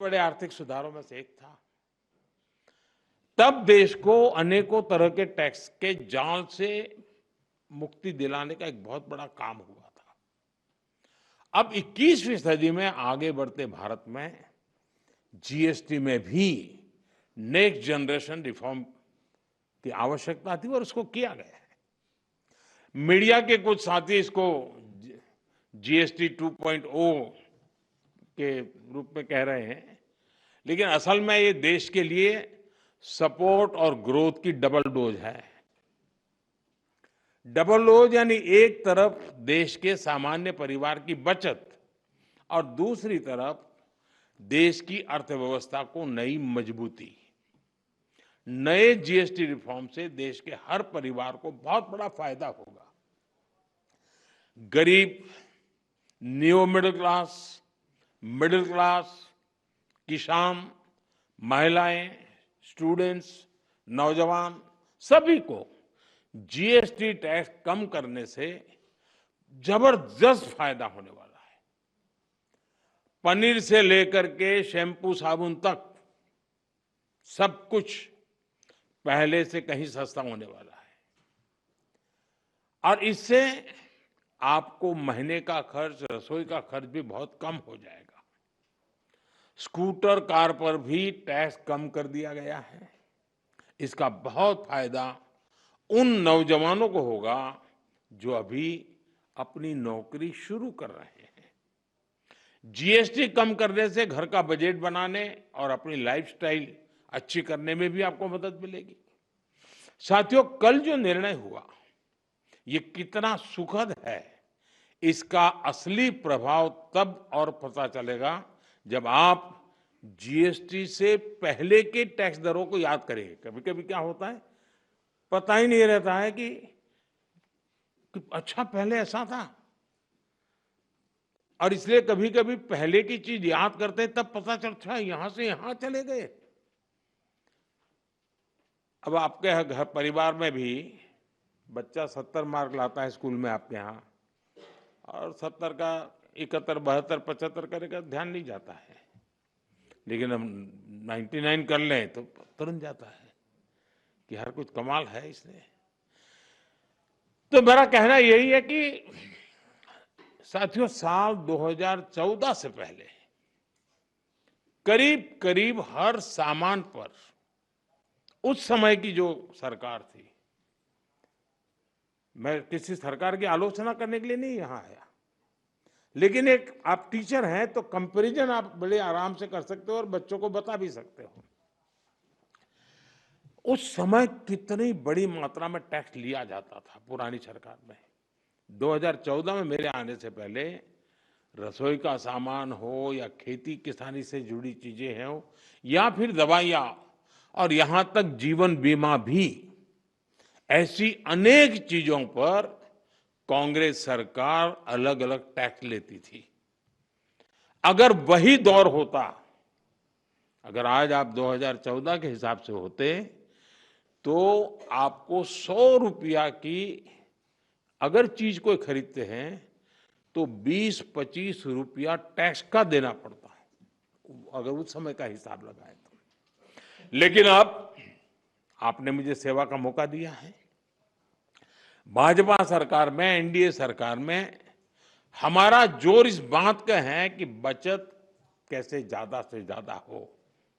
बड़े आर्थिक सुधारों में से एक था। तब देश को अनेकों तरह के टैक्स के जाल से मुक्ति दिलाने का एक बहुत बड़ा काम हुआ था। अब 21वीं सदी में आगे बढ़ते भारत में जीएसटी में भी नेक्स्ट जनरेशन रिफॉर्म की आवश्यकता थी और उसको किया गया है। मीडिया के कुछ साथी इसको जीएसटी 2.0 के रूप में कह रहे हैं, लेकिन असल में ये देश के लिए सपोर्ट और ग्रोथ की डबल डोज है। डबल डोज यानी एक तरफ देश के सामान्य परिवार की बचत और दूसरी तरफ देश की अर्थव्यवस्था को नई मजबूती। नए जीएसटी रिफॉर्म से देश के हर परिवार को बहुत बड़ा फायदा होगा। गरीब, न्यू मिडिल क्लास, किसान, महिलाएं, स्टूडेंट्स, नौजवान सभी को जीएसटी टैक्स कम करने से जबरदस्त फायदा होने वाला है। पनीर से लेकर के शैम्पू साबुन तक सब कुछ पहले से कहीं सस्ता होने वाला है और इससे आपको महीने का खर्च, रसोई का खर्च भी बहुत कम हो जाएगा। स्कूटर, कार पर भी टैक्स कम कर दिया गया है। इसका बहुत फायदा उन नौजवानों को होगा जो अभी अपनी नौकरी शुरू कर रहे हैं। जीएसटी कम करने से घर का बजट बनाने और अपनी लाइफस्टाइल अच्छी करने में भी आपको मदद मिलेगी। साथियों, कल जो निर्णय हुआ ये कितना सुखद है, इसका असली प्रभाव तब और पता चलेगा जब आप जीएसटी से पहले के टैक्स दरों को याद करेंगे। कभी कभी क्या होता है, पता ही नहीं रहता है कि अच्छा पहले ऐसा था, और इसलिए कभी कभी पहले की चीज याद करते हैं तब पता चलता है यहां से यहां चले गए। अब आपके घर परिवार में भी बच्चा 70 मार्क लाता है स्कूल में आपके यहाँ, और 70 का 71, 72, 75 करेगा ध्यान नहीं जाता है, लेकिन हम 99 कर लें तो तुरंत जाता है कि हर कुछ कमाल है इसने। तो मेरा कहना यही है कि साथियों, साल 2014 से पहले करीब करीब हर सामान पर उस समय की जो सरकार थी, मैं किसी सरकार की आलोचना करने के लिए नहीं यहां आया, लेकिन एक आप टीचर हैं तो कंपैरिजन आप बड़े आराम से कर सकते हो और बच्चों को बता भी सकते हो। उस समय कितनी बड़ी मात्रा में टैक्स लिया जाता था पुरानी सरकार में। 2014 में मेरे आने से पहले रसोई का सामान हो या खेती किसानी से जुड़ी चीजें हो या फिर दवाइयां और यहां तक जीवन बीमा भी, ऐसी अनेक चीजों पर कांग्रेस सरकार अलग अलग टैक्स लेती थी। अगर वही दौर होता, अगर आज आप 2014 के हिसाब से होते तो आपको 100 रुपया की अगर चीज कोई खरीदते हैं तो 20-25 रुपया टैक्स का देना पड़ता है, अगर उस समय का हिसाब लगाए तो। लेकिन अब आपने मुझे सेवा का मौका दिया है। भाजपा सरकार में, एनडीए सरकार में हमारा जोर इस बात का है कि बचत कैसे ज्यादा से ज्यादा हो,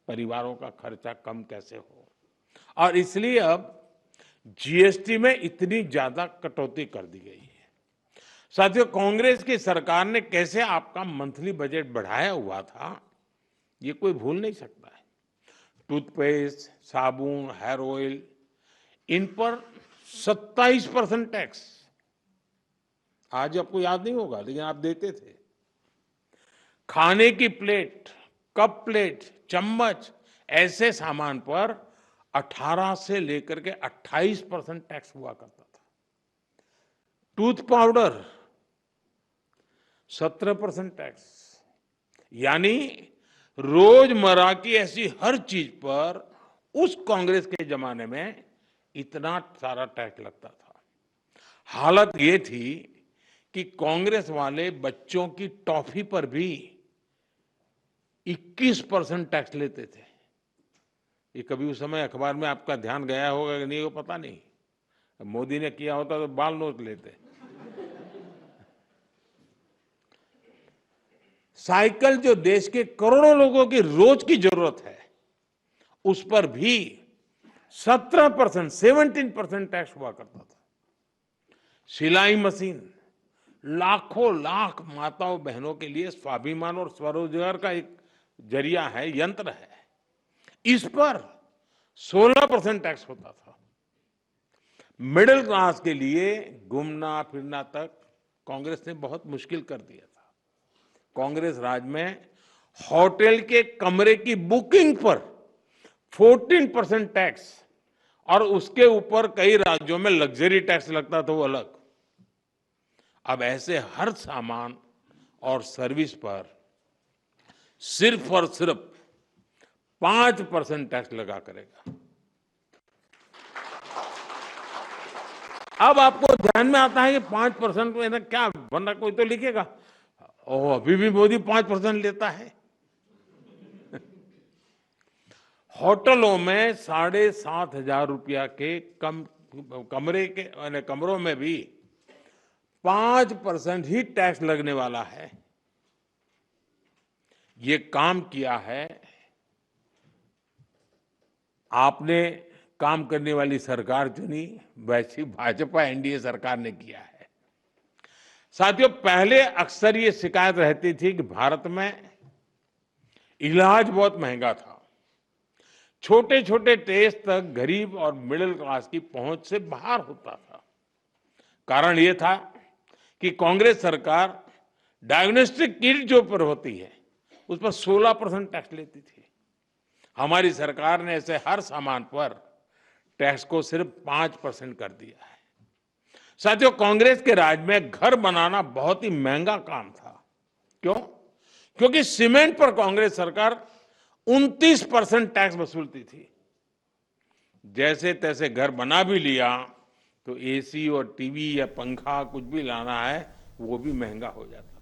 परिवारों का खर्चा कम कैसे हो, और इसलिए अब जीएसटी में इतनी ज्यादा कटौती कर दी गई है। साथियों, कांग्रेस की सरकार ने कैसे आपका मंथली बजट बढ़ाया हुआ था, ये कोई भूल नहीं सकता है। टूथपेस्ट, साबुन, हेयर ऑयल, इन पर 27% टैक्स। आज आपको याद नहीं होगा, लेकिन आप देते थे। खाने की प्लेट, कप प्लेट, चम्मच, ऐसे सामान पर 18 से लेकर के 28% टैक्स हुआ करता था। Tooth powder 17% tax. यानी रोजमर्रा की ऐसी हर चीज पर उस कांग्रेस के जमाने में इतना सारा टैक्स लगता था। हालत ये थी कि कांग्रेस वाले बच्चों की टॉफी पर भी 21% टैक्स लेते थे। ये कभी उस समय अखबार में आपका ध्यान गया होगा कि नहीं, वो पता नहीं। मोदी ने किया होता तो बाल नोच लेते। साइकिल जो देश के करोड़ों लोगों की रोज की जरूरत है, उस पर भी 17% टैक्स हुआ करता था। सिलाई मशीन लाखों लाख माताओं बहनों के लिए स्वाभिमान और स्वरोजगार का एक जरिया है, यंत्र है। इस पर 16% टैक्स होता था। मिडिल क्लास के लिए घूमना फिरना तक कांग्रेस ने बहुत मुश्किल कर दिया था। कांग्रेस राज में होटल के कमरे की बुकिंग पर 14% टैक्स, और उसके ऊपर कई राज्यों में लग्जरी टैक्स लगता था, वो अलग। अब ऐसे हर सामान और सर्विस पर सिर्फ और सिर्फ 5% टैक्स लगा करेगा। अब आपको ध्यान में आता है कि 5% में क्या, वरना कोई तो लिखेगा ओह अभी भी मोदी 5% लेता है। होटलों में 7,500 रुपया के कमरे के कमरों में भी 5% ही टैक्स लगने वाला है। ये काम किया है आपने, काम करने वाली सरकार चुनी, वैसी भाजपा एनडीए सरकार ने किया है। साथियों, पहले अक्सर ये शिकायत रहती थी कि भारत में इलाज बहुत महंगा था। छोटे छोटे टेस्ट तक गरीब और मिडिल क्लास की पहुंच से बाहर होता था। कारण ये था कि कांग्रेस सरकार डायग्नोस्टिक किट जो पर होती है उस पर 16% टैक्स लेती थी। हमारी सरकार ने ऐसे हर सामान पर टैक्स को सिर्फ 5% कर दिया है। साथियों, कांग्रेस के राज में घर बनाना बहुत ही महंगा काम था। क्यों? क्योंकि सीमेंट पर कांग्रेस सरकार 29% टैक्स वसूलती थी। जैसे तैसे घर बना भी लिया तो एसी और टीवी या पंखा कुछ भी लाना है वो भी महंगा हो जाता।